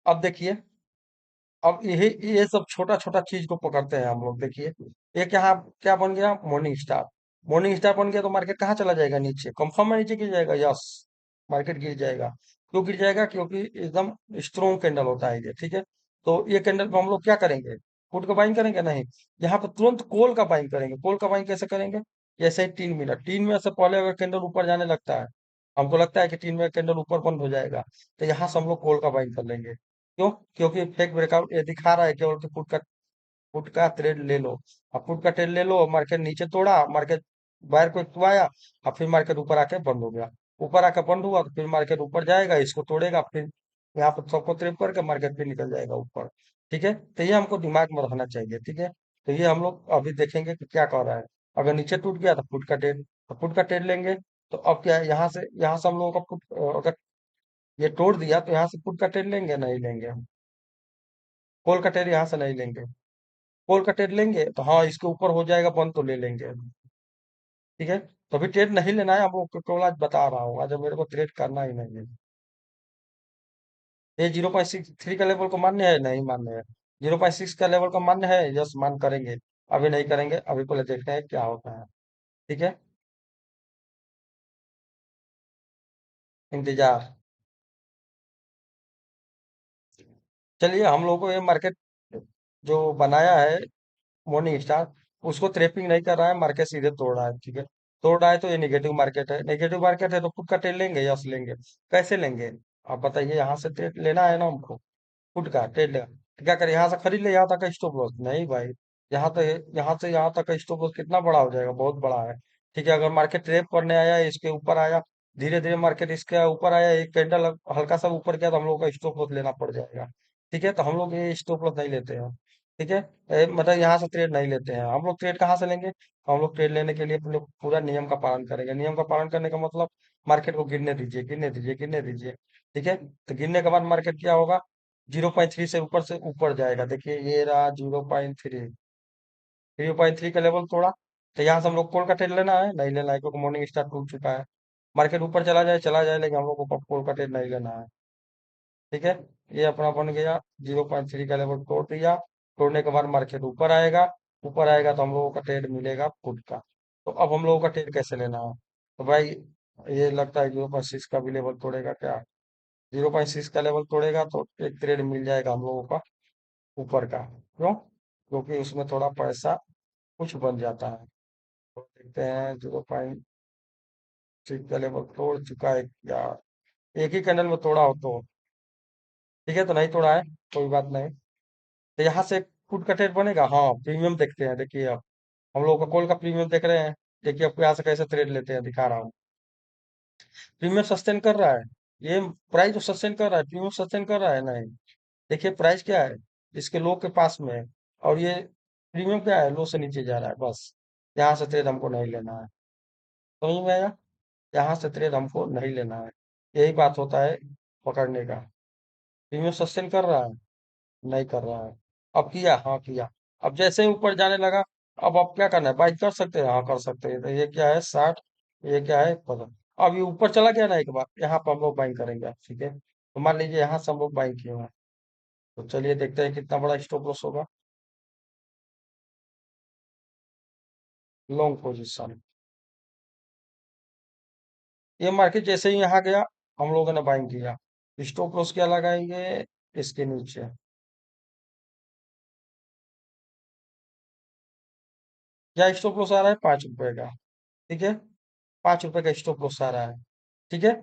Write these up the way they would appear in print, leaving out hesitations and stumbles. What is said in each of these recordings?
अब देखिए, अब यही ये सब छोटा छोटा चीज को पकड़ते हैं हम लोग। देखिए, एक यहाँ क्या बन गया, मॉर्निंग स्टार। मॉर्निंग स्टार बन गया तो मार्केट कहाँ चला जाएगा, नीचे, कंफर्म है नीचे गिर जाएगा, यस। मार्केट गिर जाएगा। क्यों गिर जाएगा? क्योंकि एकदम स्ट्रॉन्ग कैंडल होता है ये, ठीक है। तो ये कैंडल पे हम लोग क्या करेंगे, पुट का बाइंग करेंगे? नहीं, यहाँ पे तुरंत कॉल का बाइंग करेंगे। कॉल का बाइंग कैसे करेंगे? जैसे ही 3 मिनट, 3 मिनट से पहले अगर कैंडल ऊपर जाने लगता है, हमको लगता है कि 3 मिनट कैंडल ऊपर बंद हो जाएगा, तो यहाँ से हम लोग कॉल का बाइंग कर लेंगे। क्यों? क्योंकि फेक ब्रेकआउट ये दिखा रहा है केवल कि पुट का ट्रेड ले लो। अब पुट का ट्रेड ले लो, मार्केट नीचे तोड़ा, मार्केट बाहर को एक आया, और फिर मार्केट ऊपर आके बंद हो गया। ऊपर आके बंद हुआ तो फिर मार्केट ऊपर जाएगा, इसको तोड़ेगा, फिर यहाँ पर सबको ट्रेड करके मार्केट फिर निकल जाएगा ऊपर। ठीक है, तो ये हमको दिमाग में रखना चाहिए, ठीक है। तो ये हम लोग अभी देखेंगे कि क्या कर रहा है। अगर नीचे टूट गया तो पुट का ट्रेड, तो पुट का ट्रेड लेंगे। तो अब क्या है, यहाँ से हम लोगों का पुट, अगर ये तोड़ दिया तो यहाँ से पुट का ट्रेड लेंगे? नहीं लेंगे हम। कॉल का ट्रेड यहाँ से नहीं लेंगे। कॉल का ट्रेड लेंगे तो हाँ, इसके ऊपर हो जाएगा बंद तो ले लेंगे, ठीक है। तो अभी ट्रेड नहीं लेना है हम लोग को, केवल आज बता रहा हूँ, आज मेरे को ट्रेड करना ही नहीं है। ये 0.63 का लेवल को मान्य है? नहीं मान्य है। 0.6 का लेवल का मान्य है? यस, मान करेंगे। अभी नहीं करेंगे, अभी पहले देखते हैं क्या होता है। ठीक है, इंतजार। चलिए, हम लोग को ये मार्केट जो बनाया है मॉर्निंग स्टार, उसको थ्रेपिंग नहीं कर रहा है, मार्केट सीधे तोड़ रहा है, ठीक है। तोड़ रहा है तो ये नेगेटिव मार्केट है, नेगेटिव मार्केट है तो पुट का ट्रेड लेंगे? यस लेंगे। कैसे लेंगे? आप बताइए, यहाँ से ट्रेड लेना है ना हमको, पुट का ट्रेड लेगा तो क्या करें, यहाँ से खरीद ले, यहाँ तक का स्टॉप लॉस? नहीं भाई, यहाँ से यहाँ तक का स्टॉप लॉस कितना बड़ा हो जाएगा, बहुत बड़ा है। ठीक है, अगर मार्केट ट्रेप करने आया, इसके ऊपर आया, धीरे धीरे मार्केट इसके ऊपर आया, एक कैंडल हल्का सा ऊपर गया, तो हम लोग का स्टॉप लॉस लेना पड़ जाएगा। ठीक है, तो हम लोग ये स्टॉप लॉस नहीं लेते हैं। ठीक है, मतलब यहाँ से ट्रेड नहीं लेते हैं हम लोग। ट्रेड कहाँ से लेंगे? हम लोग ट्रेड लेने के लिए अपने पूरा नियम का पालन करेंगे। नियम का पालन करने का मतलब, मार्केट को गिरने दीजिए, गिरने दीजिए, गिरने दीजिए। ठीक है, तो गिरने के बाद मार्केट क्या होगा, 0.3 से ऊपर जाएगा। देखिए, ये रहा 0.3, 0.3 का लेवल तोड़ा। तो यहाँ से हम लोग कॉल का ट्रेड लेना है? नहीं लेना है, क्योंकि मॉर्निंग स्टार टूट चुका है। मार्केट ऊपर चला जाए, लेकिन हम लोग को कॉल का ट्रेड नहीं लेना है। ठीक है, ये अपना बन गया। 0.3 का लेवल तोड़ दिया। तोड़ने के बाद मार्केट ऊपर आएगा। ऊपर आएगा तो हम लोगों का ट्रेड मिलेगा पुट का। तो अब हम लोगों का ट्रेड कैसे लेना है? तो भाई, ये लगता है 0.6 का भी लेवल तोड़ेगा क्या? 0.6 का लेवल तोड़ेगा तो एक ट्रेड मिल जाएगा हम लोगों का ऊपर का। क्यों? क्योंकि उसमें थोड़ा पैसा कुछ बन जाता है। तो देखते हैं, 0.6 का लेवल तोड़ चुका है क्या? एक ही कैंडल में तोड़ा हो तो ठीक है, तो नहीं तोड़ा है, कोई बात नहीं। तो यहाँ से पुट का ट्रेड बनेगा। हाँ, प्रीमियम देखते हैं, देखिए अब हम लोग का कॉल का प्रीमियम देख रहे हैं। देखिए अब यहाँ से कैसे ट्रेड लेते हैं, दिखा रहा हूँ। प्रीमियम सस्टेन कर रहा है, ये प्राइस जो सस्टेन कर रहा है, प्रीमियम सस्टेन कर रहा है? नहीं। देखिए प्राइस क्या है, इसके लो के पास में है, और ये प्रीमियम क्या है, लो से नीचे जा रहा है, बस। यहाँ से ट्रेड हमको नहीं लेना है, समझ में आया? यहाँ से ट्रेड हमको नहीं लेना है। यही बात होता है पकड़ने का। प्रीमियम सस्टेन कर रहा है? नहीं कर रहा है। अब किया? हाँ किया। अब जैसे ही ऊपर जाने लगा, अब आप क्या करना है, बाई कर सकते हैं? हाँ कर सकते हैं। तो ये क्या है, 60, ये क्या है, 15। अब ये ऊपर चला गया ना एक बार, यहाँ पर हम लोग बाइंग करेंगे, ठीक है। तो मान लीजिए यहाँ से हम लोग बाइंग किए हैं। तो चलिए देखते हैं कितना बड़ा स्टॉप लॉस होगा। Long position. ये मार्केट जैसे ही यहाँ गया, हम लोगों ने बाइंग किया। स्टॉप लॉस क्या लगाएंगे, इसके नीचे। क्या स्टॉप लॉस आ रहा है, 5 रुपए का। ठीक है, 5 रुपए का स्टॉप लॉस आ रहा है। ठीक है,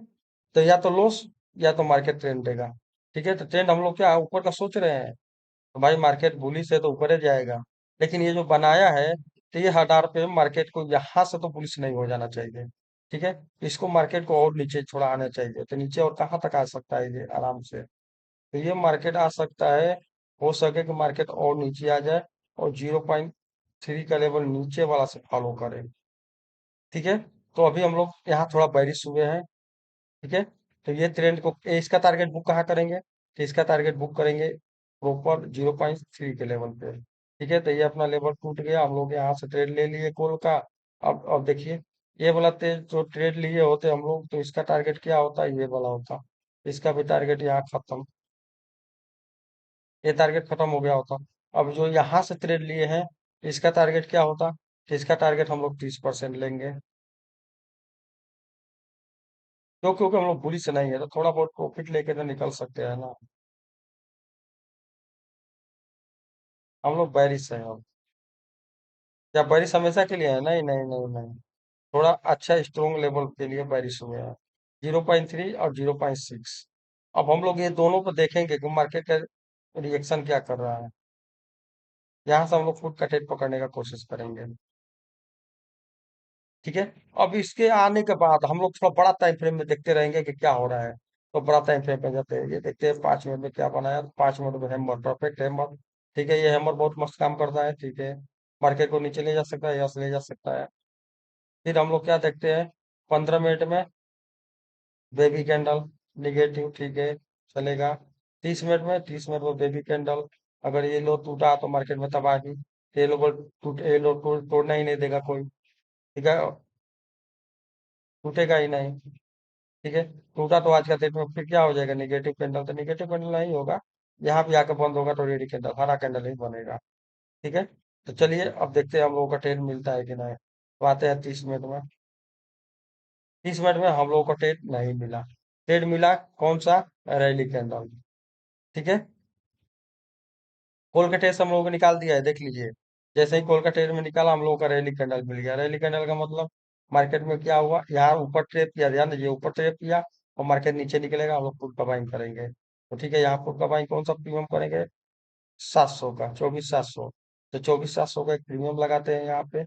तो या तो लॉस, या तो मार्केट ट्रेंड देगा। ठीक है, तो ट्रेंड हम लोग क्या ऊपर का सोच रहे हैं, तो भाई मार्केट बुलिश है तो ऊपर ही जाएगा। लेकिन ये जो बनाया है, तो ये हटार पे मार्केट को यहाँ से तो बुलिश नहीं हो जाना चाहिए। ठीक है, इसको मार्केट को और नीचे थोड़ा आना चाहिए। तो नीचे और कहाँ तक आ सकता है ये आराम से? तो ये मार्केट आ सकता है, हो सके कि मार्केट और नीचे आ जाए, और 0.3 का लेवल नीचे वाला से फॉलो करे। ठीक है, तो अभी हम लोग यहाँ थोड़ा बैरिश हुए हैं। ठीक है, तो ये ट्रेंड को, इसका टारगेट बुक कहाँ करेंगे? तो इसका टारगेट बुक करेंगे प्रॉपर 0.3 के लेवल पे। ठीक है, तो ये अपना लेवल टूट गया, हम लोग यहाँ से ट्रेड ले लिए कॉल का। अब देखिए, ये वाला तेज जो ट्रेड लिए होते हम लोग, तो इसका टारगेट क्या होता है, ये वाला होता। इसका भी टारगेट यहाँ खत्म। ये टारगेट खत्म हो गया होता। अब जो यहाँ से ट्रेड लिए हैं, इसका टारगेट क्या होता? कि इसका टारगेट हम लोग 30% लेंगे। क्यों? क्योंकि हम लोग बुरी से नहीं है, तो थोड़ा बहुत प्रॉफिट लेके तो निकल सकते हैं ना। हम लोग बैरिश है अब। क्या बैरिश हमेशा के लिए है? नहीं नहीं नहीं नहीं। थोड़ा अच्छा स्ट्रोंग लेवल के लिए बैरिश हुए हैं। 0.3 और 0.6। अब हम लोग ये दोनों को देखेंगे कि मार्केट का रिएक्शन क्या कर रहा है। यहाँ से हम लोग फुट का ट्रेड पकड़ने का कोशिश करेंगे। ठीक है। अब इसके आने के बाद हम लोग थोड़ा बड़ा टाइम फ्रेम में देखते रहेंगे कि क्या हो रहा है। तो बड़ा टाइम फ्रेम पे जाते हैं, ये देखते हैं 5 मिनट में क्या बनाया। तो 5 मिनट में हैमर, परफेक्ट हैमर। ठीक है, ये हैमर बहुत मस्त काम करता है। ठीक है, मार्केट को नीचे ले जा सकता है, यहाँ से ले जा सकता है। फिर हम लोग क्या देखते हैं, 15 मिनट में बेबी कैंडल, निगेटिव। ठीक है, चलेगा। 30 मिनट में, 30 मिनट में बेबी कैंडल। अगर ये लो टूटा तो मार्केट में तबाही। ये लो ये लो तोड़ना ही नहीं देगा कोई। ठीक है, टूटेगा ही नहीं। ठीक है, टूटा तो आज का डेट में फिर क्या हो जाएगा, निगेटिव कैंडल। तो निगेटिव कैंडल नहीं होगा, यहाँ पे आके बंद होगा तो रेडी कैंडल, हरा कैंडल ही बनेगा। ठीक है, तो चलिए अब देखते हैं हम लोगों का ट्रेड मिलता है कि नहीं। तो आते हैं 30 मिनट में। 30 मिनट में हम लोगों को ट्रेड नहीं मिला। ट्रेड मिला कौन सा? Rally candle. ठीक है, कॉल का टेस्ट हम लोगों को निकाल दिया है, देख लीजिए। जैसे ही कॉल का टेस्ट में निकाला, हम लोगों का रैली कैंडल मिल गया। रैली कैंडल का मतलब मार्केट में क्या हुआ, यहाँ ऊपर ट्रेप किया, ध्यान दीजिए, ऊपर ट्रेप किया और मार्केट नीचे निकलेगा, हम लोग पुट का बाइंग करेंगे। तो ठीक है, यहाँ पुट का बाइंग कौन सा प्रीमियम करेंगे? 700 का, 24,700। तो 24,700 का एक प्रीमियम लगाते हैं यहाँ पे।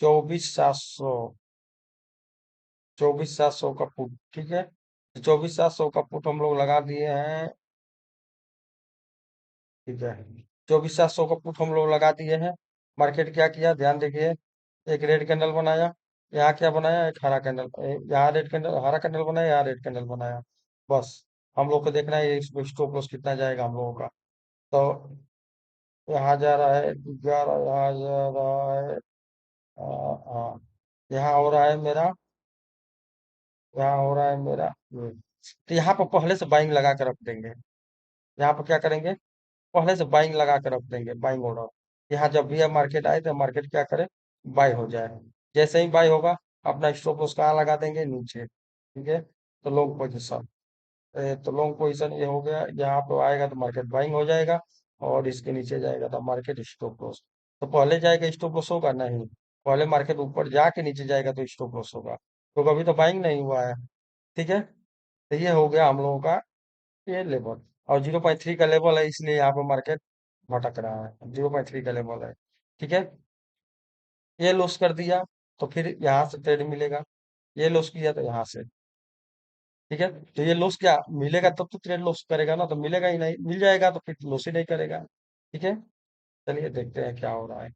24,700। 24,700 का पुट, ठीक है। तो 24,700 का पुट हम लोग लगा दिए हैं। ठीक है, 24,700 का पुट हम लोग लगा दिए हैं। मार्केट क्या किया, ध्यान देखिए। एक रेड कैंडल बनाया, यहाँ क्या बनाया, एक हरा कैंडल। यहाँ रेड कैंडल, हरा कैंडल बनाया, यहाँ रेड कैंडल बनाया। बस हम लोग को देखना है इसमें स्टॉप लॉस कितना जाएगा हम लोगों का। तो यहाँ जा रहा है 11, यहाँ जा रहा है हाँ, यहाँ हो रहा है मेरा, यहाँ हो रहा है मेरा ये। तो यहाँ पर पहले से बाइंग लगा कर रख देंगे। यहाँ पर क्या करेंगे, पहले से बाइंग लगा कर रख देंगे, बाइंग ऑर्डर। यहाँ जब भी मार्केट आए तो मार्केट क्या करे, बाय हो जाए। जैसे ही बाय होगा, अपना स्टॉप लॉस कहाँ लगा देंगे, नीचे। ठीक है, तो लॉन्ग पोजीशन। तो लॉन्ग पोजीशन ये हो गया, यहाँ पे आएगा तो मार्केट बाइंग हो जाएगा। और इसके नीचे जाएगा तो मार्केट स्टॉप लॉस। तो पहले जाएगा स्टॉप लॉस होगा नहीं, पहले मार्केट ऊपर जाके नीचे जाएगा तो स्टॉप लॉस होगा। तो कभी तो बाइंग नहीं हुआ है। ठीक है, तो ये हो गया हम लोगों का ये लेवल। और 0.3 का लेवल है, इसलिए यहाँ पे मार्केट भटक रहा है। 0.3 का लेवल है। ठीक है, ये लॉस कर दिया तो फिर यहाँ से ट्रेड मिलेगा। ये लॉस किया तो यहाँ से। ठीक है, तो ये लॉस क्या मिलेगा, तब तो ट्रेड लॉस करेगा ना, तो मिलेगा ही नहीं, मिल जाएगा तो फिर लॉस ही नहीं करेगा। ठीक है, चलिए देखते हैं क्या हो रहा है।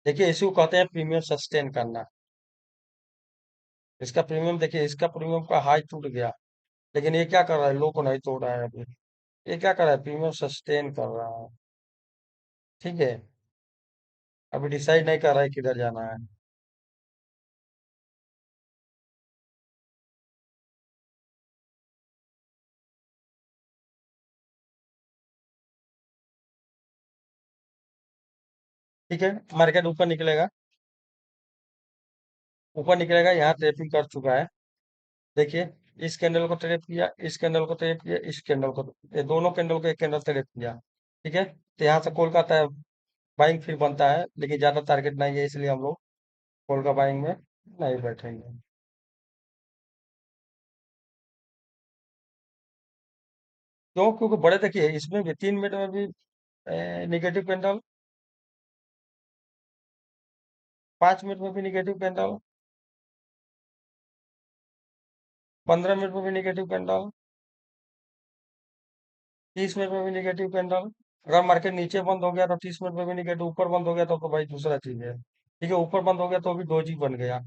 देखिए, इसी को कहते हैं प्रीमियम सस्टेन करना। इसका प्रीमियम देखिए, इसका प्रीमियम का हाई टूट गया, लेकिन ये क्या कर रहा है, लो को नहीं तोड़ रहा है अभी। ये क्या कर रहा है, प्रीमियम सस्टेन कर रहा है। ठीक है, अभी डिसाइड नहीं कर रहा है किधर जाना है। ठीक है, मार्केट ऊपर निकलेगा। ऊपर निकलेगा, यहाँ ट्रेपिंग कर चुका है। देखिए, इस कैंडल को ट्रेप किया, इस कैंडल को ट्रेप किया, इस कैंडल को, ये दोनों कैंडल को एक कैंडल ट्रेप किया। ठीक है, तो यहाँ से कॉल का बाइंग फिर बनता है, लेकिन ज्यादा टारगेट नहीं है, इसलिए हम लोग कॉल का बाइंग में नहीं बैठेंगे। क्यों? क्योंकि बड़े देखिए, इसमें भी 3 मिनट में भी निगेटिव कैंडल, 5 मिनट में भी निगेटिव कैंडल, 15 मिनट में भी निगेटिव कैंडल, 30 मिनट में भी निगेटिव कैंडल। अगर मार्केट नीचे बंद हो गया तो 30 मिनट में भी निगेटिव, ऊपर बंद हो गया तो भाई दूसरा चीज है। ठीक है, ऊपर बंद हो गया तो अभी डोजी बन गया।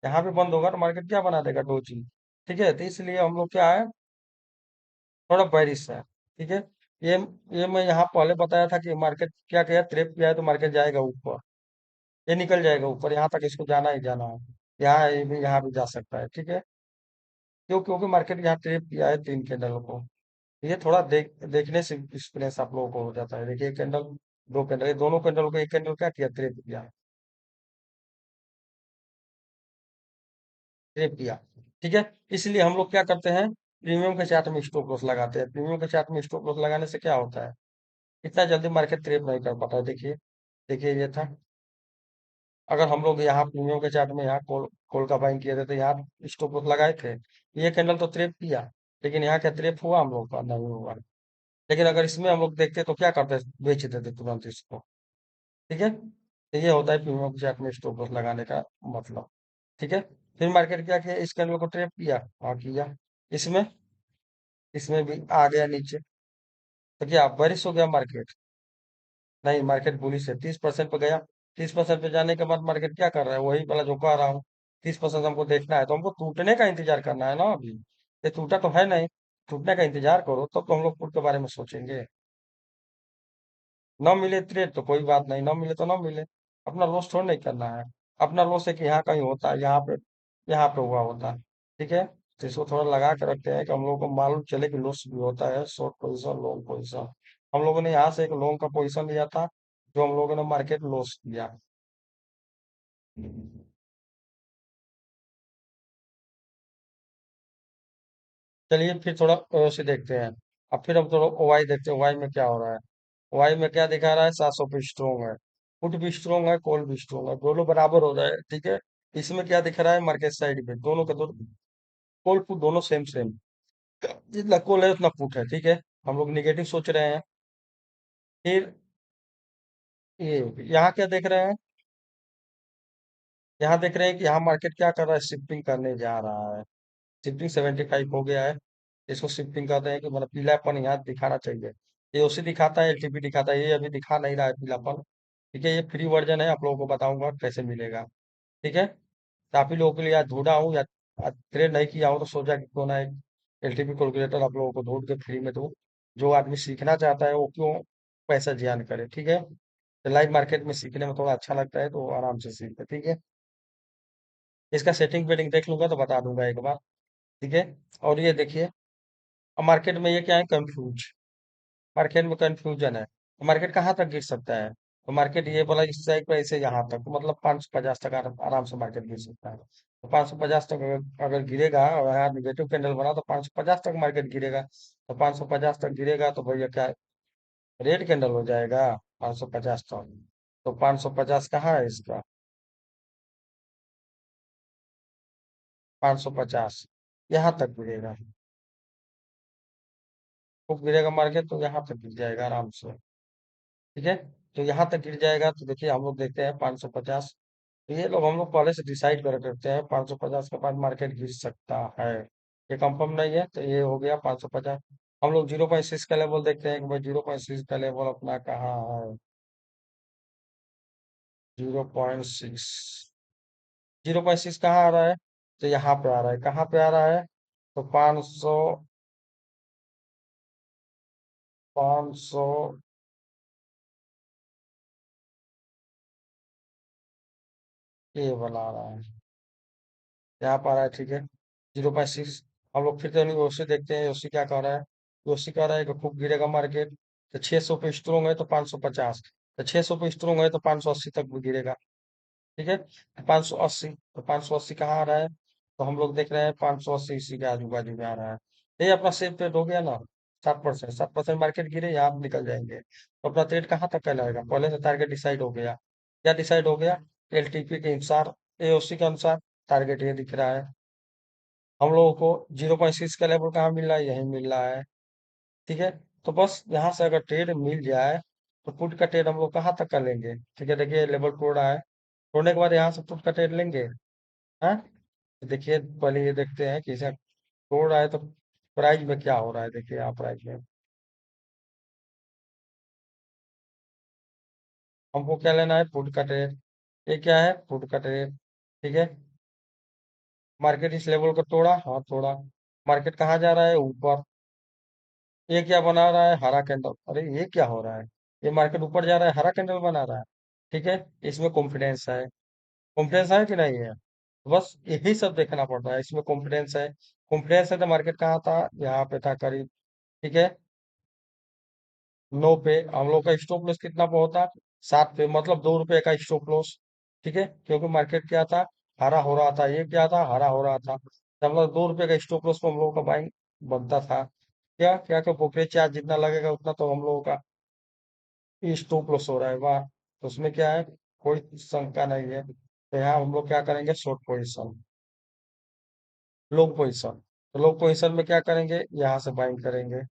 यहाँ पे बंद होगा तो मार्केट क्या बना देगा, डोजी। ठीक है, तो इसलिए हम लोग क्या है, थोड़ा बेरिश है। ठीक है, ये ये मैं यहाँ पहले बताया था कि मार्केट क्या किया, ट्रेप किया है तो मार्केट जाएगा ऊपर, ये निकल जाएगा ऊपर, यहाँ तक इसको जाना ही जाना है। यहाँ भी जा सकता है, ठीक है। क्योंकि मार्केट यहाँ ट्रेप किया है 3 कैंडल को। ये थोड़ा देखने से एक्सपीरियंस आप लोगों को हो जाता है। देखिए, एक कैंडल, 2 कैंडल, ये दोनों कैंडल को, एक कैंडल क्या किया, ट्रेप किया, ट्रेप किया, ठीक है। इसलिए हम लोग क्या करते हैं, प्रीमियम के चार्ट में स्टॉप लॉस लगाते हैं। प्रीमियम के चार्ट में स्टॉप लॉस लगाने से क्या होता है, इतना जल्दी मार्केट ट्रेप नहीं कर पाता है। देखिए, देखिए ये था, अगर हम लोग यहाँ प्रीमियम के चार्ट में यहाँ कॉल का बाइंग किए थे तो यहाँ स्टॉप लॉस लगाए थे, ये कैंडल तो ट्रेप किया, लेकिन यहाँ क्या ट्रेप हुआ हम लोग का, नहीं हुआ। लेकिन अगर इसमें हम लोग देखते तो क्या करते, बेच देते तुरंत इसको, ठीक है। तो ये होता है प्रीमियम के चार्ट में स्टॉप लॉस लगाने का मतलब, ठीक है। फिर मार्केट क्या किया, इस कैंडल को ट्रेप किया, हाँ किया, इसमें इसमें भी आ गया नीचे, तो क्या बारिश हो गया मार्केट, नहीं, मार्केट बुलिश है, 30% पे गया। 30% पे जाने के बाद मार्केट क्या कर रहा है, वही वाला जो कह रहा हूँ, 30% हमको देखना है, तो हमको टूटने का इंतजार करना है ना अभी। ये टूटा तो है नहीं, टूटने का इंतजार करो, तब तो हम लोग पुट के बारे में सोचेंगे। न मिले ट्रेड तो कोई बात नहीं, न मिले तो न मिले, अपना लॉस थोड़ा नहीं करना है। अपना लॉस है कि यहाँ कहीं होता है, यहाँ पे हुआ होता है, ठीक है। तो इसको थोड़ा लगा के रखते हैं कि हम लोग को मालूम चले कि लॉस भी होता है, शॉर्ट पोजीशन, लॉन्ग पोजीशन। हम लोगों ने यहाँ से एक लॉन्ग का पोजीशन लिया था, जो हम लोगों ने मार्केट लॉस किया। चलिए फिर थोड़ा से देखते हैं। अब फिर हम थोड़ा ओवाई देखते हैं, ओवाई में क्या हो रहा है। ओवाई में क्या दिखा रहा है, 700 पे स्ट्रोंग है, पुट भी स्ट्रोंग है, कॉल भी स्ट्रोंग है, दोनों बराबर हो रहा है, ठीक है। इसमें क्या दिख रहा है, मार्केट साइड में दोनों के दोनों कॉल पुट दोनों सेम सेम, जितना कॉल है उतना पुट है, ठीक है। हम लोग निगेटिव सोच रहे हैं। फिर ये यहाँ क्या देख रहे हैं, यहाँ देख रहे हैं कि यहाँ मार्केट क्या कर रहा है, शिफ्टिंग करने जा रहा है। शिफ्टिंग 75 हो गया है, इसको शिफ्टिंग कहते हैं कि मतलब पीलापन यहाँ दिखाना चाहिए। ये उसी दिखाता है, एलटीपी दिखाता है, ये अभी दिखा नहीं रहा है पीलापन, ठीक है। ये फ्री वर्जन है, आप लोगों को बताऊंगा कैसे मिलेगा, ठीक है। काफी लोगों के लिए आज ढूंढा हूँ, या ट्रेड नहीं किया हूँ तो सोचा कि क्यों ना एक एलटीपी कैलकुलेटर आप लोगों को ढूंढ के फ्री में दूँ। जो आदमी सीखना चाहता है वो क्यों पैसा जियान करे, ठीक है। तो लाइव मार्केट में सीखने में थोड़ा अच्छा लगता है, तो आराम से सीखे, ठीक है। इसका सेटिंग वेटिंग देख लूंगा तो बता दूंगा एक बार, ठीक है। और ये देखिए, अब मार्केट में ये क्या है, कंफ्यूज, मार्केट में कंफ्यूजन है, तो मार्केट कहाँ तक गिर सकता है, तो मार्केट ये बोला इस साइड पे ऐसे यहाँ तक, तो मतलब 550 तक आराम से मार्केट गिर सकता है। तो 550 तक अगर गिरेगा और यहाँ निगेटिव कैंडल बना तो 550 तक मार्केट गिरेगा, तो 550 तक गिरेगा तो भैया क्या रेड कैंडल हो जाएगा, 550 तक। तो 550 कहाँ है इसका, 550 यहाँ तक गिरेगा, खूब गिरेगा मार्केट तो यहाँ तक गिर जाएगा आराम से, ठीक है। तो यहाँ तक गिर जाएगा तो देखिए हम लोग देखते हैं 550, तो ये लोग हम लोग पहले से डिसाइड कर करते हैं 550 के बाद मार्केट गिर सकता है, ये कंफर्म नहीं है, तो ये हो गया 550। हम लोग 0.6 का लेवल देखते हैं कि भाई 0.6 का लेवल अपना कहाँ है, 0.6, 0.6 कहाँ आ रहा है, तो यहाँ पे आ रहा है, कहाँ पे आ रहा है, तो 500, 500, ये वाला आ रहा है, यहाँ पर आ रहा है, ठीक है। 0.6, हम लोग फिर तो योशी देखते हैं, योशी क्या कह रहा है, योशी कह रहा है कि खूब गिरेगा मार्केट, तो 600 पे स्ट्रोंग है तो 550, तो 600 पे स्ट्रोंग है तो 580 तक भी गिरेगा, ठीक है। 580, तो 580 कहाँ आ रहा है, तो हम लोग देख रहे हैं 580 इसी के आजू बाजू में आ रहा है। ये अपना सेफ ट्रेड हो गया ना, 7%, 7% मार्केट गिरे यहाँ आप निकल जाएंगे, तो अपना ट्रेड कहाँ तक कहलाएगा, पहले से टारगेट डिसाइड हो गया, क्या डिसाइड हो गया, एलटीपी के अनुसार, एओसी के अनुसार टारगेट ये दिख रहा है। हम लोगों को 0.6 का लेवल कहाँ मिल रहा है, यही मिल रहा है, ठीक है। तो बस यहाँ से अगर ट्रेड मिल जाए तो पुट का ट्रेड हम लोग कहाँ तक कर लेंगे, ठीक है। देखिए लेवल तोड़ रहा है, तोड़ने के बाद यहाँ से पुट का ट्रेड लेंगे, हाँ। तो देखिए पहले ये देखते हैं कि इसे तोड़ रहा है तो प्राइस में क्या हो रहा है, देखिए यहाँ प्राइस में हमको क्या लेना है, पुट का ट्रेड, ये क्या है, पुट का ट्रेड, ठीक है। मार्केट इस लेवल को तोड़ा, हाँ तोड़ा, मार्केट कहाँ जा रहा है, ऊपर, ये क्या बना रहा है, हरा कैंडल। अरे ये क्या हो रहा है, ये मार्केट ऊपर जा रहा है, हरा कैंडल बना रहा है। ठीक है, इसमें कॉन्फिडेंस है। कॉन्फिडेंस है कि नहीं है? बस यही सब देखना पड़ रहा है, इसमें कॉन्फिडेंस है। कॉन्फिडेंस है तो मार्केट कहाँ था, यहाँ पे था करीब। ठीक है, 9 पे। हम लोग का स्टॉप लॉस कितना पे होता, 7 पे, मतलब 2 रुपए का स्टॉप लॉस। ठीक है, क्योंकि मार्केट क्या था, हरा हो रहा था। ये क्या था, हरा हो रहा था, तो मतलब 2 रुपए का स्टॉप लॉस पे हम लोगों का बाइंग बनता था। क्या क्या क्या ब्रोकरेज चार्ज जितना लगेगा उतना तो हम लोगों का स्टॉप लॉस हो रहा है, वाह। तो उसमें क्या है, कोई शंका नहीं है। तो यहाँ हम लोग क्या करेंगे, शॉर्ट पोजिशन, लॉन्ग पोजिशन। तो लॉन्ग पोजिशन में क्या करेंगे, यहाँ से बाइंग करेंगे।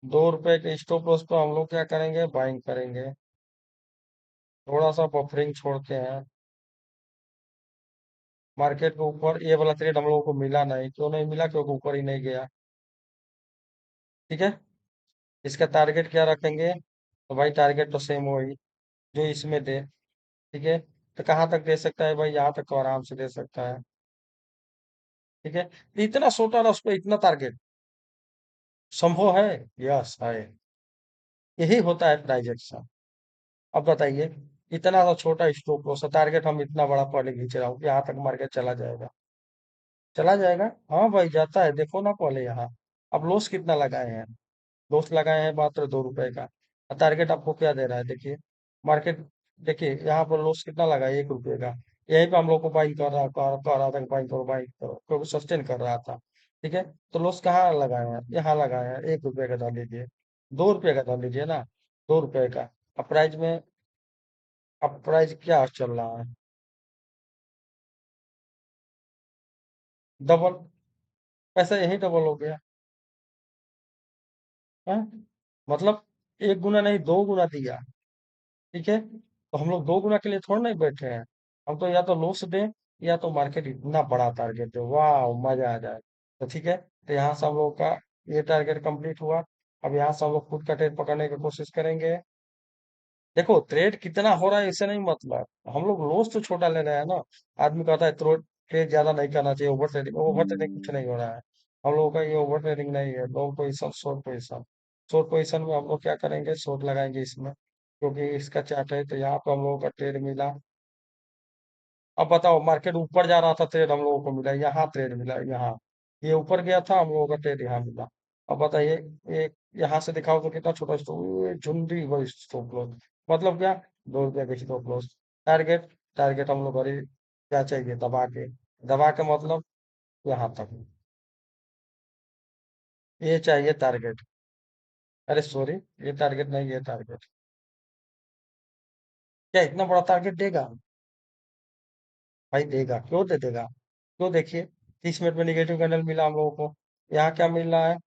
2 रुपए के स्टॉप लॉस पे हम लोग क्या करेंगे, बाइंग करेंगे। थोड़ा सा बफरिंग छोड़ते हैं। मार्केट के ऊपर ये वाला ट्रेड हम लोगों को मिला नहीं, क्यों नहीं मिला, क्योंकि ऊपर ही नहीं गया। ठीक है, इसका टारगेट क्या रखेंगे, तो भाई टारगेट तो सेम वही जो इसमें दे। ठीक है, तो कहाँ तक दे सकता है भाई, यहाँ तक तो आराम से दे सकता है। ठीक है, तो इतना छोटा ना उस पर इतना टारगेट संभव है। यस है। यही होता है प्राइस एक्शन। अब बताइए, इतना सा छोटा स्टॉप लॉस टारगेट हम इतना बड़ा पहले खींच रहा हूँ कि यहाँ तक मार्केट चला जाएगा। चला जाएगा, हाँ भाई जाता है, देखो ना पहले यहाँ। अब लॉस कितना लगाए हैं, लॉस लगाए हैं मात्र 2 रुपए का। टारगेट आपको क्या दे रहा है, देखिए मार्केट। देखिए यहाँ पर लॉस कितना लगा है, 1 रुपए का। यहीं पे हम लोग को बाइंग कर रहा था कि बाइंग करो क्योंकि सस्टेन कर रहा था। ठीक है, तो लॉस कहाँ लगाए हैं, यहाँ लगाए हैं। 1 रुपए का धर लीजिए, 2 रुपए का धर लीजिए ना, 2 रुपए का। अब प्राइस में, अब प्राइस क्या चल रहा है, डबल। पैसा यही डबल हो गया है। मतलब एक गुना नहीं, 2 गुना दिया। ठीक है, तो हम लोग 2 गुना के लिए थोड़ा नहीं बैठे हैं। हम तो या तो लॉस दें, या तो मार्केट इतना बड़ा टारगेट दे, वाह मजा आ जाए। तो ठीक है, तो यहाँ से हम लोग का ये टारगेट कंप्लीट हुआ। अब यहाँ से हम लोग खुद का ट्रेड पकड़ने की कोशिश करेंगे। देखो ट्रेड कितना हो रहा है इससे नहीं मतलब, हम लोग लॉस तो छोटा ले रहे हैं ना। आदमी कहता है ट्रेड ज्यादा नहीं करना चाहिए, ओवर ट्रेडिंग कुछ नहीं हो रहा है। हम लोगों का ये ओवर ट्रेडिंग नहीं है, long position, short position. Short position में हम लोग क्या करेंगे, शॉर्ट लगाएंगे इसमें, क्योंकि इसका चार्ट है। तो यहाँ पे हम लोगों का ट्रेड मिला। अब बताओ, मार्केट ऊपर जा रहा था, ट्रेड हम लोगों को मिला, यहाँ ट्रेड मिला, यहाँ ये ऊपर गया था, हम लोगों का ट्रेड यहाँ मिला। अब बताइए, एक यहाँ से दिखाओ तो कितना छोटा स्टॉप, झुंडी वो स्टॉप लॉस। मतलब क्या, 2 रुपए का स्टॉप लॉस। टारगेट, टारगेट हम लोग अरे क्या चाहिए, दबा के, दबा के मतलब यहाँ तक, ये चाहिए टारगेट। अरे सॉरी, ये टारगेट नहीं, ये टारगेट। क्या इतना बड़ा टारगेट देगा, भाई देगा, क्यों दे देगा। तो देखिए, 30 मिनट में निगेटिव कैंडल मिला हम लोगों को। यहाँ क्या मिल रहा है,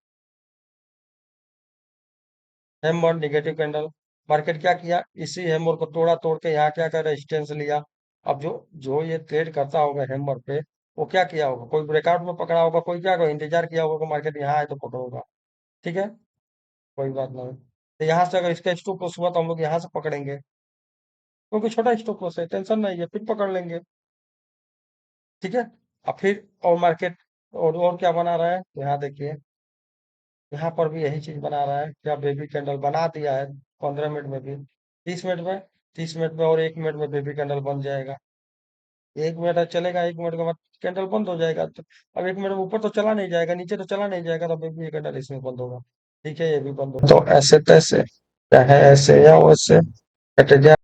हैमर निगेटिव कैंडल। मार्केट क्या किया, इसी हैमर को तोड़ा, तोड़ के यहाँ क्या कर रेजिस्टेंस लिया। अब जो जो ये ट्रेड करता होगा हैमर पे, वो क्या किया होगा, कोई ब्रेकआउट में पकड़ा होगा, कोई क्या होगा, इंतजार किया होगा कि मार्केट यहाँ आए तो पकड़ूंगा। ठीक है, कोई बात नहीं। तो यहाँ से अगर इसका स्टॉप लॉस हुआ तो हम लोग यहाँ से पकड़ेंगे, क्योंकि छोटा स्टॉप लॉस है, टेंशन नहीं है, फिर पकड़ लेंगे। ठीक है, अब फिर और मार्केट और क्या बना रहा है, तो यहाँ देखिए, यहाँ पर भी यही चीज बना रहा है, क्या बेबी कैंडल बना दिया है। 15 मिनट में भी, 30 मिनट में, 30 मिनट में और 1 मिनट में बेबी कैंडल बन जाएगा। 1 मिनट चलेगा, 1 मिनट के बाद कैंडल बंद हो जाएगा। तो अब 1 मिनट में ऊपर तो चला नहीं जाएगा, नीचे तो चला नहीं जाएगा, तो बेबी कैंडल इसमें बंद होगा। ठीक है, ये भी बंद होगा, तो ऐसे तैसे, चाहे ऐसे या वैसे कट जाए।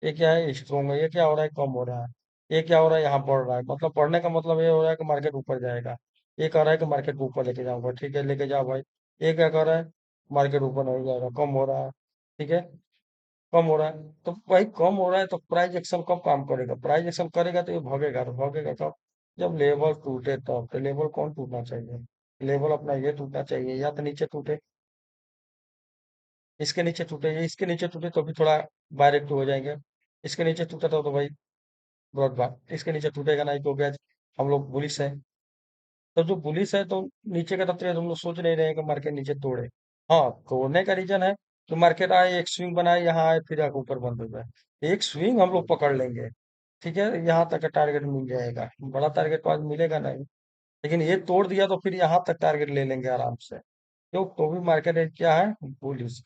ये क्या है, स्ट्रॉन्ग है। ये क्या हो रहा है, कम हो रहा है। ये क्या हो रहा है, यहाँ बढ़ रहा है, मतलब बढ़ने का मतलब ये हो रहा है कि मार्केट ऊपर जाएगा। ये कह रहा है कि मार्केट को ऊपर लेके जाऊंगा, ठीक है लेके जाओ भाई। ये क्या कर रहा है, मार्केट ऊपर नहीं जाएगा, कम हो रहा है। ठीक है, कम हो रहा है, तो भाई कम हो रहा है तो प्राइस एक्शन कब काम करेगा, प्राइस एक्शन करेगा तो ये भगेगा, तो भगेगा कब, जब लेवल टूटे तब। तो लेवल कौन टूटना चाहिए, लेवल अपना ये टूटना चाहिए, या तो नीचे टूटे, इसके नीचे टूटे, ये इसके नीचे टूटे तो भी थोड़ा डायरेक्ट हो जाएंगे। इसके नीचे टूटा तो भाई बहुत बात, इसके नीचे टूटेगा नहीं, क्योंकि आज हम लोग बुलिश है। तो जो बुलिश है तो नीचे का तत्व हम लोग सोच नहीं रहे हैं कि मार्केट नीचे तोड़े। हाँ, तोड़ने का रीजन है, तो मार्केट आए, एक स्विंग बनाए, यहाँ आए, फिर आके ऊपर बंद हो जाए। एक स्विंग हम लोग पकड़ लेंगे, ठीक है, यहाँ तक का टारगेट मिल जाएगा। बड़ा टारगेट तो आज मिलेगा नहीं, लेकिन ये तोड़ दिया तो फिर यहाँ तक टारगेट ले लेंगे आराम से। क्यों? तो भी मार्केट रेट क्या है, बुलिश।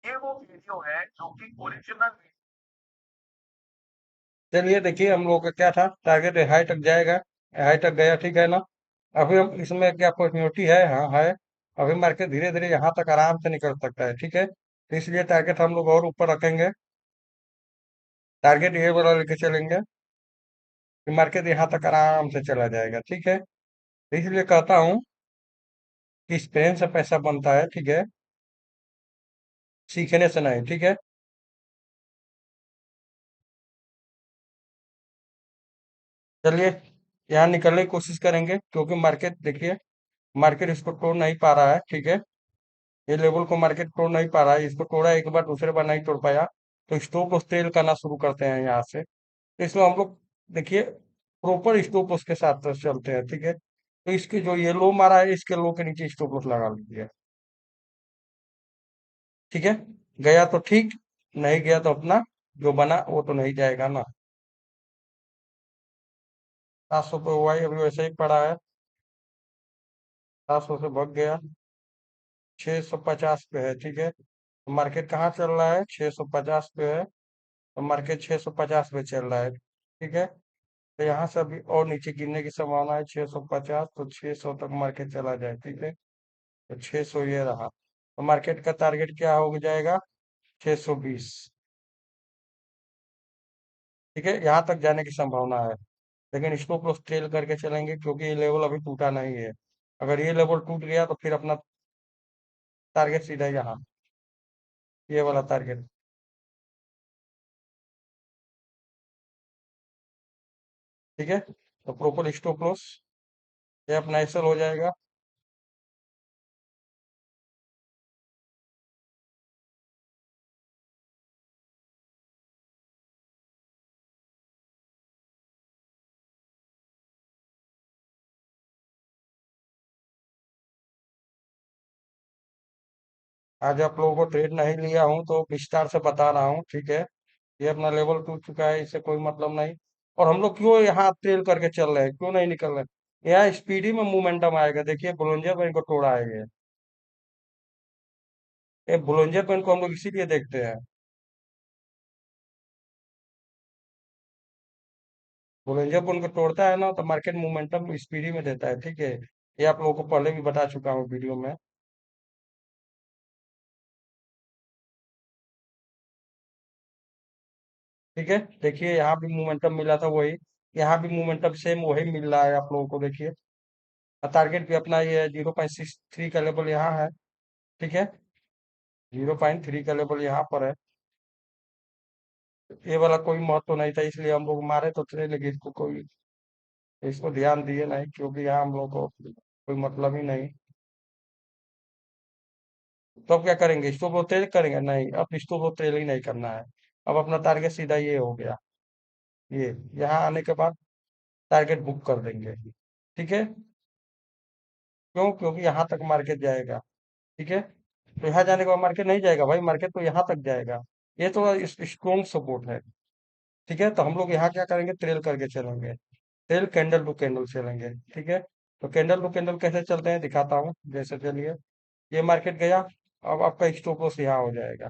ये वो वीडियो है जो कि ओरिजिनल। चलिए देखिए, हम लोग का क्या था टारगेट, हाई तक जाएगा, हाई तक गया, ठीक है ना। अभी हम इसमें क्या अपॉर्चुनिटी है, हाँ है। अभी मार्केट धीरे धीरे यहाँ तक आराम से निकल सकता है, ठीक है, तो इसलिए टारगेट हम लोग और ऊपर रखेंगे। टारगेट ये वाला लेके चलेंगे कि मार्केट यहाँ तक आराम से चला जाएगा, ठीक है, तो इसलिए कहता हूँ कि इस पेन से पैसा बनता है, ठीक है, सीखने से नहीं, ठीक है। चलिए, यहाँ निकलने की कोशिश करेंगे, क्योंकि मार्केट देखिए, मार्केट इसको तोड़ नहीं पा रहा है, ठीक है, ये लेवल को मार्केट तोड़ नहीं पा रहा है, इसको तोड़ा एक बार, दूसरे बार नहीं तोड़ पाया, तो स्टॉप लॉस ट्रेल करना शुरू करते हैं यहाँ से। तो इसमें हम लोग देखिए प्रॉपर स्टॉप लॉस के साथ चलते हैं, ठीक है, तो इसके जो ये लो मारा है, इसके लो के नीचे स्टॉप लॉस लगा लीजिए, ठीक है। गया तो ठीक, नहीं गया तो अपना जो बना वो तो नहीं जाएगा ना। 700 पे हुआ ही, अभी वैसे ही पड़ा है, 700 से भाग गया, 650 पे है, ठीक है, तो मार्केट कहाँ चल रहा है, 650 पे है, तो मार्केट 650 पे चल रहा है, ठीक है, तो यहाँ से अभी और नीचे गिरने की संभावना है, 650, तो 600 तक मार्केट चला जाए, ठीक है, तो 600 ये रहा, तो मार्केट का टारगेट क्या हो जाएगा, 620, ठीक है, यहाँ तक जाने की संभावना है। लेकिन इसको क्लोज ट्रेल करके चलेंगे, क्योंकि ये लेवल अभी टूटा नहीं है। अगर ये लेवल टूट गया तो फिर अपना टारगेट सीधा यहाँ, ये वाला टारगेट, ठीक है, तो प्रॉपर स्टॉप लॉस ये अपना ऐसल हो जाएगा। आज आप लोगों को ट्रेड नहीं लिया हूं तो विस्तार से बता रहा हूँ, ठीक है, ये अपना लेवल टूट चुका है, इससे कोई मतलब नहीं। और हम लोग क्यों यहाँ ट्रेल करके चल रहे हैं, क्यों नहीं निकल रहे हैं? यहाँ स्पीडी में मोमेंटम आएगा, देखिए बुलंजर पेन को तोड़ा है ये बुलंजर पेन को हम लोग इसीलिए देखते हैं। बुलंजर पेन को तोड़ता है ना, तो मार्केट मोमेंटम स्पीडी में देता है, ठीक है, ये आप लोगों को पहले भी बता चुका हूँ वीडियो में, ठीक है। देखिए यहाँ भी मोमेंटम मिला था वही, यहाँ भी मोमेंटम सेम वही मिल रहा है आप लोगों को, देखिए। टारगेट भी अपना ये 0.63 का लेवल यहाँ है, ठीक है, 0.3 का लेवल यहाँ पर है। ये वाला कोई महत्व नहीं था, इसलिए हम लोग मारे तो थे, लेकिन इसको कोई, इसको ध्यान दिए नहीं, क्योंकि यहाँ हम लोग को कोई मतलब ही नहीं। तो अब क्या करेंगे, स्टॉप लॉस ट्रेल करेंगे? नहीं, अब स्टॉप लॉस ट्रेल ही नहीं करना है। अब अपना टारगेट सीधा ये हो गया, ये यहाँ आने के बाद टारगेट बुक कर देंगे, ठीक है। क्यों? क्योंकि यहाँ तक मार्केट जाएगा, ठीक है, तो यहाँ जाने के बाद मार्केट नहीं जाएगा भाई, मार्केट तो यहाँ तक जाएगा, ये तो स्ट्रॉन्ग सपोर्ट है, ठीक है, तो हम लोग यहाँ क्या करेंगे, ट्रेल करके चलेंगे, ट्रेल कैंडल टू कैंडल चलेंगे, ठीक है। तो कैंडल टू कैंडल कैसे चलते हैं दिखाता हूँ, जैसे चलिए, ये मार्केट गया, अब आपका स्टॉप लॉस यहाँ हो जाएगा,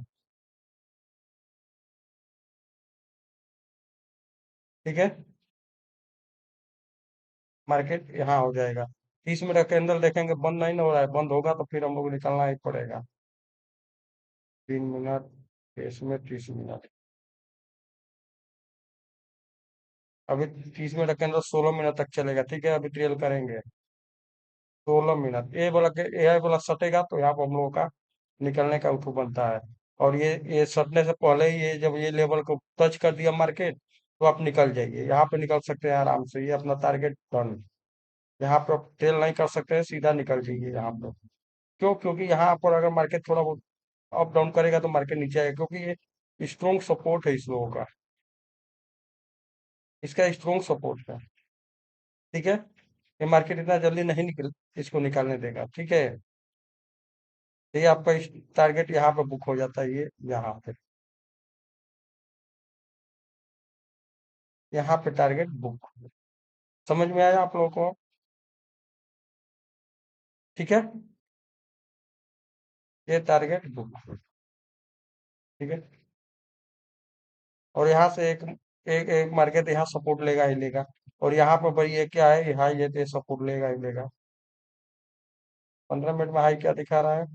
ठीक है, मार्केट यहाँ हो जाएगा। 30 मिनट का कैंडल देखेंगे, बंद नहीं हो रहा है, बंद होगा तो फिर हम लोग निकलना ही पड़ेगा। 3 मिनट, इसमें 30 मिनट, अभी 30 मिनट का कैंडल 16 मिनट तक चलेगा, ठीक है, अभी ट्रेल करेंगे 16 मिनट, ये वाला सटेगा तो यहाँ पर हम लोगों का निकलने का उठू बनता है। और ये सटने से पहले ही, ये जब ये लेवल को टच कर दिया मार्केट, तो आप निकल जाइए, यहाँ पे निकल सकते हैं आराम से, ये अपना टारगेट डन। यहाँ पे आप ट्रेल नहीं कर सकते हैं, सीधा निकल जाइए यहाँ पे, क्यों? क्योंकि यहाँ पर अगर मार्केट थोड़ा बहुत अप डाउन करेगा तो मार्केट नीचे आएगा, क्योंकि ये स्ट्रॉन्ग सपोर्ट है इस लोगों का, इसका स्ट्रॉन्ग सपोर्ट है। ठीक है, ये मार्केट इतना जल्दी नहीं निकल इसको निकालने देगा। ठीक है, तो ये आपका टारगेट यहाँ पे बुक हो जाता है, ये यहाँ पे, यहाँ पे टारगेट बुक। समझ में आया आप लोगों को? ठीक है, ये टारगेट बुक। ठीक है, और यहाँ से एक मार्केट यहाँ सपोर्ट लेगा ही लेगा। और यहाँ पर भाई ये क्या है, ये हाई है तो ये सपोर्ट लेगा ही लेगा। 15 मिनट में हाई क्या दिखा रहा है?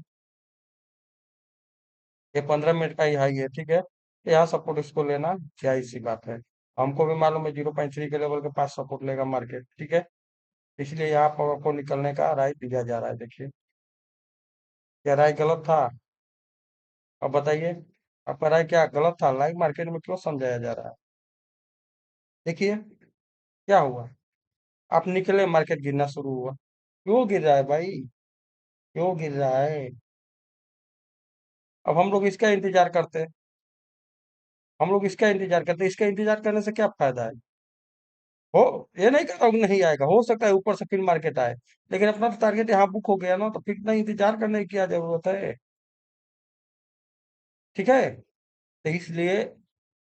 ये 15 मिनट का ही हाई है। ठीक है, तो यहाँ सपोर्ट इसको लेना जायज सी बात है। हमको भी मालूम है 0.3 के लेवल के पास सपोर्ट लेगा मार्केट। ठीक है, इसलिए यहाँ पर आपको निकलने का राय दिया जा रहा है। देखिए, क्या राय गलत था? अब बताइए, आपका राय क्या गलत था? लाइव मार्केट में क्यों समझाया जा रहा है? देखिए क्या हुआ, आप निकले, मार्केट गिरना शुरू हुआ। क्यों गिर रहा है भाई? क्यों गिर रहा है? अब हम लोग इसका इंतजार करते हैं, हम लोग इसका इंतजार करते हैं। इसका इंतजार करने से क्या फायदा है? हो, ये नहीं कर रहा हूँ नहीं आएगा, हो सकता है ऊपर से फिर मार्केट आए, लेकिन अपना टारगेट यहाँ बुक हो गया ना, तो फिर इतना इंतजार करने की क्या जरूरत है? ठीक है, तो इसलिए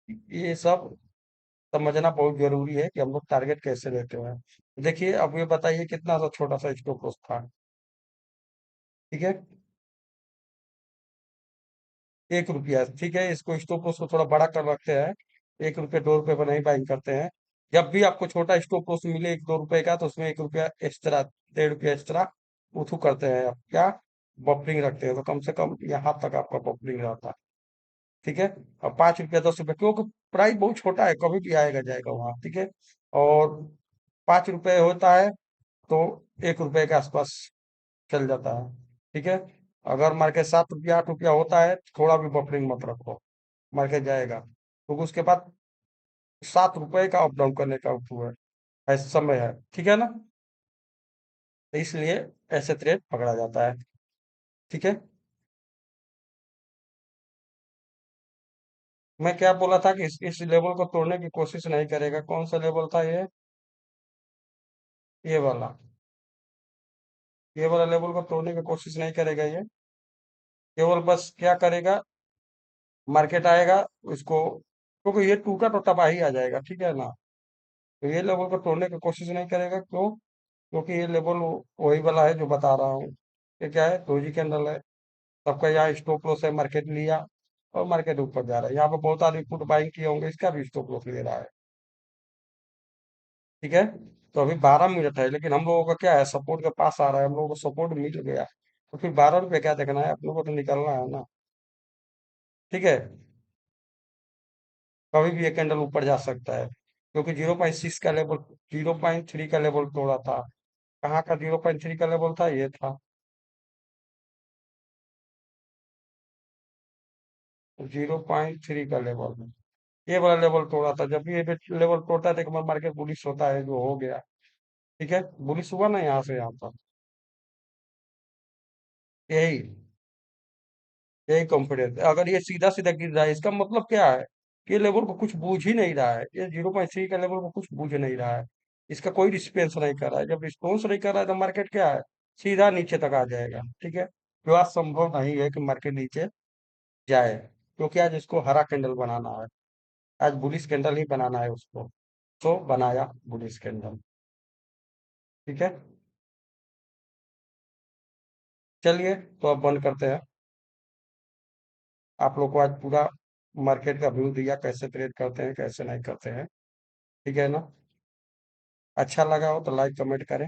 ये सब समझना बहुत जरूरी है कि हम लोग टारगेट कैसे लेते हैं। देखिए, अब ये बताइए कितना सा छोटा सा स्टॉप लॉस था। ठीक है, 1 रुपया। ठीक है, इसको स्टॉप लॉस को थोड़ा बड़ा कर रखते हैं, 1 रुपये 2 रुपये पर नहीं बाइंग करते हैं। जब भी आपको छोटा स्टॉप लॉस मिले 1-2 रुपए का, तो उसमें 1 रुपया एक्स्ट्रा, 1.5 रुपया एक्स्ट्रा उठू करते हैं आप क्या, बफरिंग रखते हैं, तो कम से कम यहाँ तक आपका बफरिंग रहता है। ठीक है, अब 5 रुपया 10 रुपया, क्योंकि प्राइस बहुत छोटा है, कभी भी आएगा जाएगा वहां। ठीक है, और 5 रुपए होता है तो 1 रुपए के आसपास चल जाता है। ठीक है, अगर मार्केट 7 रुपया 8 रुपया होता है तो थोड़ा भी बफरिंग मत रखो, मार्केट जाएगा, क्योंकि उसके बाद 7 रुपए का अप डाउन करने का वो है, ऐसा समय है। ठीक है ना, तो इसलिए ऐसे ट्रेड पकड़ा जाता है। ठीक है, मैं क्या बोला था कि इस लेवल को तोड़ने की कोशिश नहीं करेगा। कौन सा लेवल था ये वाला, ये वाला लेवल को तोड़ने की कोशिश नहीं करेगा ये, केवल बस क्या करेगा, मार्केट आएगा उसको, क्योंकि ये टूटा तो तबाही आ जाएगा। ठीक है ना, तो ये लेवल को तोड़ने की कोशिश नहीं करेगा। क्यों? क्योंकि ये लेवल वही वाला है जो बता रहा हूँ। ये क्या है, डोजी कैंडल है, सबका यहाँ स्टॉप लॉस है, मार्केट लिया और मार्केट ऊपर जा रहा है। यहाँ पे बहुत आदमी पुट बाइंग किए होंगे, इसका भी स्टॉप लॉस ले रहा है। ठीक है, तो अभी 12 मिनट है, लेकिन हम लोगों का क्या है, सपोर्ट के पास आ रहा है, हम लोगों को सपोर्ट मिल गया, तो फिर 12 रुपये क्या देखना है, अपने को तो निकलना है ना। ठीक है, कभी भी ये कैंडल ऊपर जा सकता है, क्योंकि 0.6 का लेवल, 0.3 का लेवल तोड़ा था। कहाँ का 0.3 का लेवल था? ये था 0.3 का लेवल, ये वाला लेवल तोड़ा था। जब भी ये लेवल तोड़ता है तो एक बार मार्केट बुलिश होता है, जो हो गया। ठीक है, बुलिश हुआ ना यहाँ से यहाँ तक, यही यही कॉन्फिडेंस है। अगर ये सीधा सीधा गिर रहा है, इसका मतलब क्या है, कि ये लेवल को कुछ बूझ ही नहीं रहा है, ये 0.3 का लेवल को कुछ बूझ नहीं रहा है, इसका कोई रिस्पॉन्स नहीं कर रहा है। जब रिस्पॉन्स नहीं कर रहा है तो मार्केट क्या है, सीधा नीचे तक आ जाएगा। ठीक है, जो आज संभव नहीं है कि मार्केट नीचे जाए, क्योंकि आज इसको हरा कैंडल बनाना है, आज बुलिश कैंडल ही बनाना है उसको, तो बनाया बुलिश कैंडल। ठीक है, चलिए, तो अब बंद करते हैं। आप लोग को आज पूरा मार्केट का व्यू दिया, कैसे ट्रेड करते हैं कैसे नहीं करते हैं। ठीक है ना, अच्छा लगा हो तो लाइक कमेंट करें।